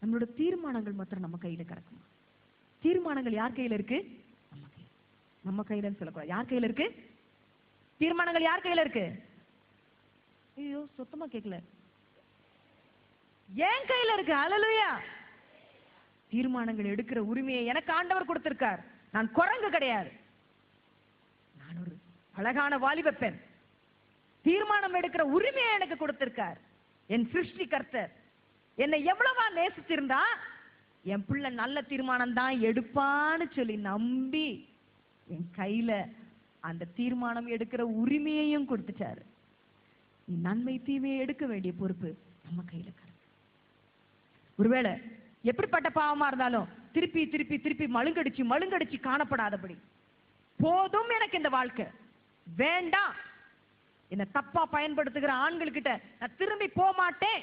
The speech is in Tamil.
நம்மளோட தீர்மானங்கள் மாத்திரம் நம்ம கையில கிடக்குமா? தீர்மானங்கள் யார் கையில இருக்கு? நம்ம கையில. நம்ம கையிலன்னு சொல்லக்கூடாது. யார் கையில இருக்கு தீர்மானங்கள்? யார் கையில இருக்கு? ஐயோ சுத்தமா கேட்கல. என் கையில இருக்கு. ஹல்லேலூயா. தீர்மானங்கள் எடுக்கிற உரிமையை எனக்கு ஆண்டவர் கொடுத்திருக்கார். நான் குரங்கு கிடையாது. நான் ஒரு அழகான வாலிப பெண். தீர்மானம் எடுக்கிற உரிமையை எனக்கு கொடுத்திருக்கார் என் சிருஷ்டி கர்த்தர். என்னை எவ்வளவா நேசிச்சிருந்தா என் பிள்ளை நல்ல தீர்மானம் தான் எடுப்பான்னு சொல்லி நம்பி என் கையில அந்த தீர்மானம் எடுக்கிற உரிமையையும் கொடுத்துட்டாரு. நன்மை தீமையை எடுக்க வேண்டிய பொறுப்பு நம்ம கையில இருக்கு. ஒருவேளை எப்படிப்பட்ட பாவமா இருந்தாலும் திருப்பி திருப்பி திருப்பி மழுங்கடிச்சு காணப்படாதபடி, போதும் எனக்கு இந்த வாழ்க்கை வேண்டாம், என்ன தப்பா பயன்படுத்துகிற ஆண்கள் கிட்ட நான் திரும்பி போக மாட்டேன்